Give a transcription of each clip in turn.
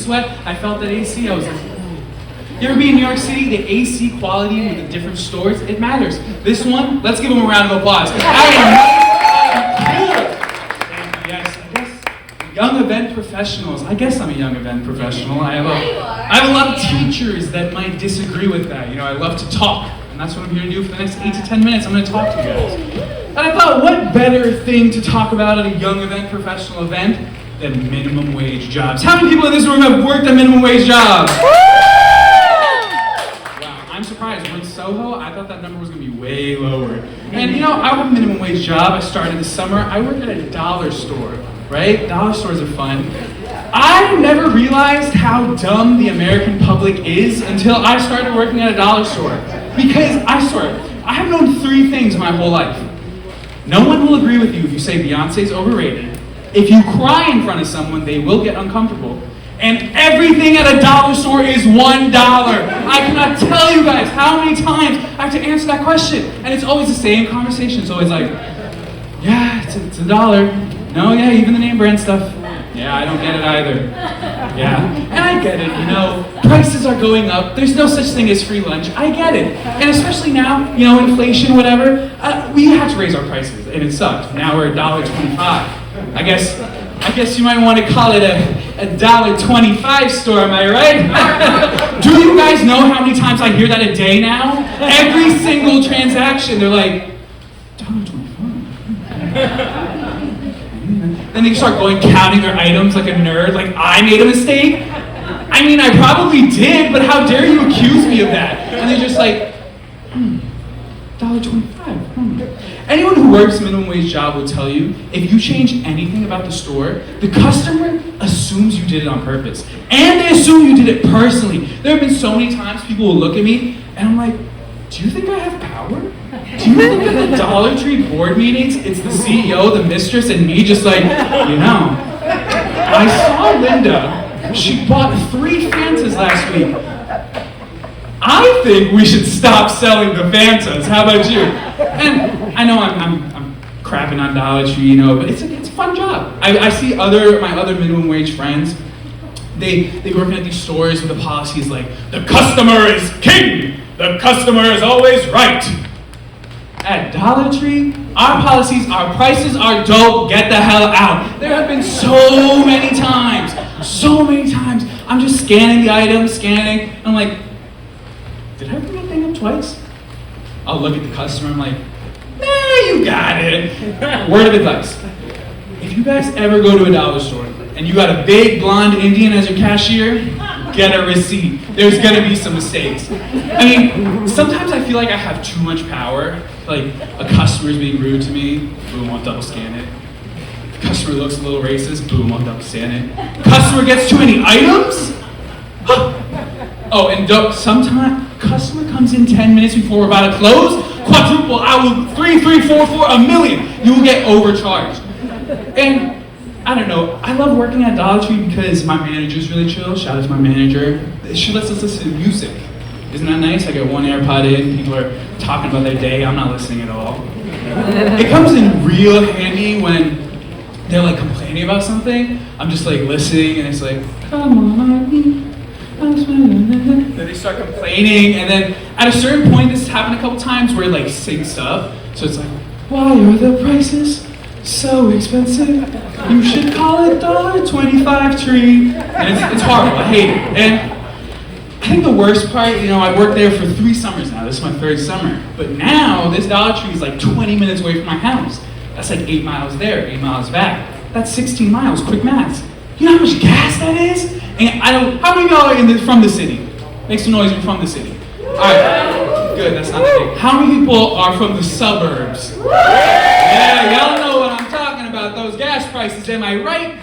sweat. I felt that AC. I was like, you ever be in New York City? The AC quality with the different stores, it matters. This one, let's give them a round of applause. Yes, I guess young event professionals. I guess I'm a young event professional. I have a lot of teachers that might disagree with that. You know, I love to talk, and that's what I'm here to do for the next 8 to 10 minutes. I'm going to talk to you guys. And I thought, what better thing to talk about at a young event professional event than minimum wage jobs? How many people in this room have worked at minimum wage jobs? I'm surprised. We're in Soho. I thought that number was going to be way lower. And you know, I have a minimum wage job. I started this summer. I work at a dollar store, right? Dollar stores are fun. I never realized how dumb the American public is until I started working at a dollar store. Because I swear, I have known 3 things my whole life. No one will agree with you if you say Beyonce's overrated. If you cry in front of someone, they will get uncomfortable. And everything at a dollar store is $1. I cannot tell you guys how many times I have to answer that question. And it's always the same conversation. It's always like, yeah, it's $1. No, yeah, even the name brand stuff. Yeah, I don't get it either. Yeah, and I get it, you know, prices are going up. There's no such thing as free lunch. I get it. And especially now, you know, inflation, whatever, we had to raise our prices, and it sucked. Now we're $1.25. I guess you might want to call it a $1.25 store, am I right? Do you guys know how many times I hear that a day now? Every single transaction, they're like, $1.25. Then they start counting their items like a nerd, like I made a mistake. I mean, I probably did, but how dare you accuse me of that? And they're just like, $1.25. Anyone who works a minimum wage job will tell you, if you change anything about the store, the customer assumes you did it on purpose. And they assume you did it personally. There have been so many times people will look at me, and I'm like, do you think I have power? Do you think at the Dollar Tree board meetings, it's the CEO, the mistress, and me just like, you know, I saw Linda, she bought 3 Fantas last week. I think we should stop selling the Fantas. How about you? And I know I'm crapping on Dollar Tree, you know, but it's a fun job. I see my other minimum wage friends. They work at these stores where the policy is like, the customer is king. The customer is always right. At Dollar Tree, our policies, our prices are dope. Get the hell out. There have been so many times. I'm just scanning the items, and I'm like, did I bring that thing up twice? I'll look at the customer, I'm like, you got it. Word of advice. If you guys ever go to a dollar store and you got a big blonde Indian as your cashier, get a receipt. There's gonna be some mistakes. I mean, sometimes I feel like I have too much power. Like, a customer's being rude to me, boom, I'll double scan it. The customer looks a little racist, boom, I'll double scan it. Customer gets too many items? Oh, and sometimes customer comes in 10 minutes before we're about to close, quadruple, 3, 4, $1 million. You will get overcharged. And I don't know, I love working at Dollar Tree because my manager's really chill. Shout out to my manager. She lets us listen to music. Isn't that nice? I get 1 AirPod in, people are talking about their day, I'm not listening at all. It comes in real handy when they're like complaining about something. I'm just like listening and it's like, come on, then they start complaining, and then at a certain point, this has happened a couple times where it like syncs up. So it's like, why are the prices so expensive? You should call it $1.25 tree. And it's horrible, I hate it. And I think the worst part, you know, I worked there for 3 summers now. This is my 3rd summer. But now, this Dollar Tree is like 20 minutes away from my house. That's like 8 miles there, 8 miles back. That's 16 miles, quick maths. You know how much gas that is? And how many of y'all are from the city? Make some noise if you're from the city. All right, good, that's not a thing. How many people are from the suburbs? Yeah, y'all know what I'm talking about, those gas prices, am I right?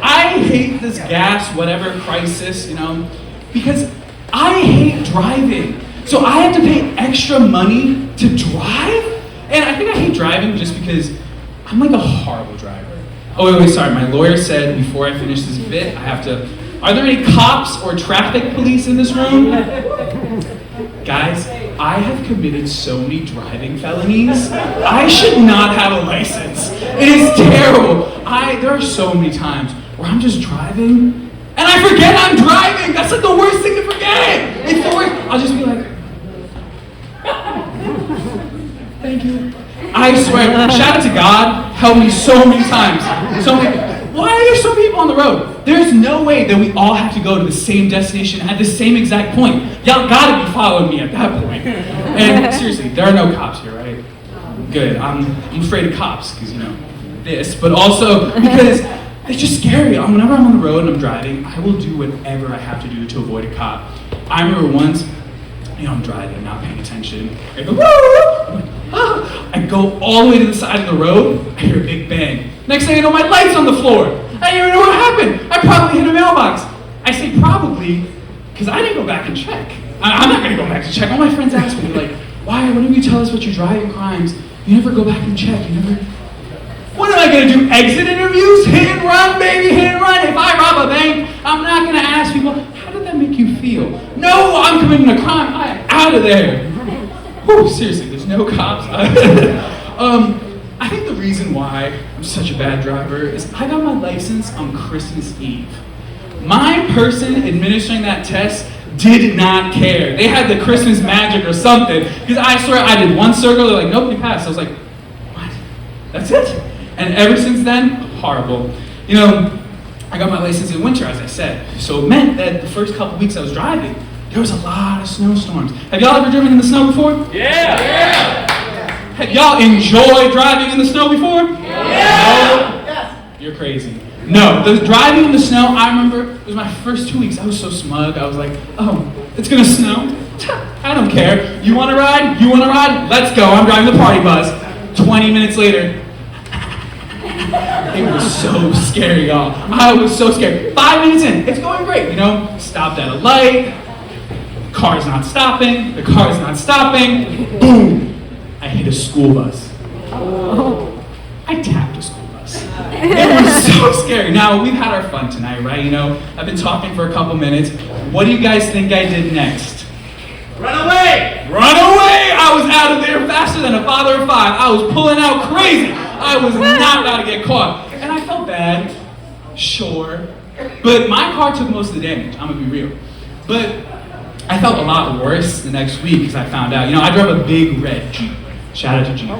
I hate this gas, whatever crisis, you know, because I hate driving. So I have to pay extra money to drive? And I think I hate driving just because I'm like a horrible driver. Oh, wait, sorry. My lawyer said before I finish this bit, I have to... Are there any cops or traffic police in this room? Guys, I have committed so many driving felonies. I should not have a license. It is terrible. There are so many times where I'm just driving And I forget I'm driving. That's like the worst thing to forget. It's the worst. I'll just be like, thank you. I swear, shout out to God, helped me so many times. Why are there so many people on the road? There's no way that we all have to go to the same destination at the same exact point. Y'all gotta be following me at that point. And seriously, there are no cops here, right? Good. I'm afraid of cops, because, this, but also because it's just scary. Whenever I'm on the road and I'm driving, I will do whatever I have to do to avoid a cop. I remember once, I'm driving, not paying attention. I go all the way to the side of the road, I hear a big bang. Next thing I know, my light's on the floor. I didn't even know what happened. I probably hit a mailbox. I say probably, because I didn't go back and check. I'm not gonna go back to check. All my friends ask me, like, why, whenever you tell us what your driving crimes, you never go back and check, you never... What am I gonna do, exit interviews? Hit and run, baby, hit and run. If I rob a bank, I'm not gonna ask people, how did that make you feel? No, I'm committing a crime, I'm out of there. Whew, seriously, there's no cops. I think the reason why I'm such a bad driver is I got my license on Christmas Eve. My person administering that test did not care. They had the Christmas magic or something, because I swear I did one circle, they're like, nope, you passed. I was like, what? That's it? And ever since then, horrible. I got my license in winter, as I said, so it meant that the first couple weeks I was driving, there was a lot of snowstorms. Have y'all ever driven in the snow before? Yeah! Have y'all enjoyed driving in the snow before? Yeah! No? Yes. You're crazy. No, the driving in the snow, I remember, it was my first 2 weeks. I was so smug. I was like, oh, it's gonna snow? I don't care. You wanna ride? You wanna ride? Let's go. I'm driving the party bus. 20 minutes later, it was so scary, y'all. I was so scared. 5 minutes in, it's going great, stopped at a light, car's not stopping, the car's not stopping, boom, I hit a school bus. I tapped a school bus. It was so scary. Now, we've had our fun tonight, right? I've been talking for a couple minutes. What do you guys think I did next? Run away! Run away! I was out of there faster than a father of five. I was pulling out crazy. I was not about to get caught. And I felt bad, sure. But my car took most of the damage, I'm gonna be real. But I felt a lot worse the next week because I found out, I drove a big red Jeep. Shout out to Jeep.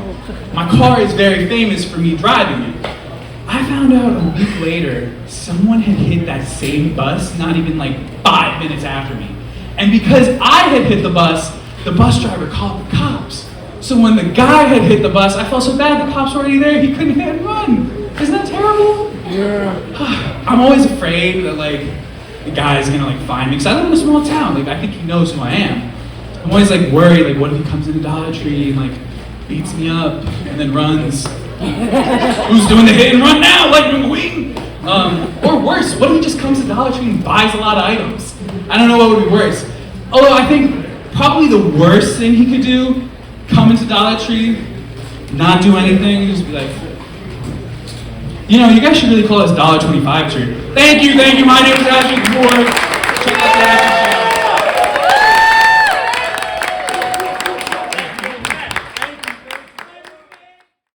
My car is very famous for me driving it. I found out a week later, someone had hit that same bus, not even like 5 minutes after me. And because I had hit the bus driver called the cops. So when the guy had hit the bus, I felt so bad, the cops were already there, he couldn't hit and run. Isn't that terrible? Yeah. I'm always afraid that the guy's gonna find me, because I live in a small town, I think he knows who I am. I'm always worried, what if he comes into Dollar Tree and beats me up and then runs? Who's doing the hit and run now, Lightning McQueen? Or worse, what if he just comes to Dollar Tree and buys a lot of items? I don't know what would be worse. Although I think probably the worst thing he could do, come into Dollar Tree, not do anything, just be like, you guys should really call this $1.25 tree. Thank you, my name is Ashvin Kapoor.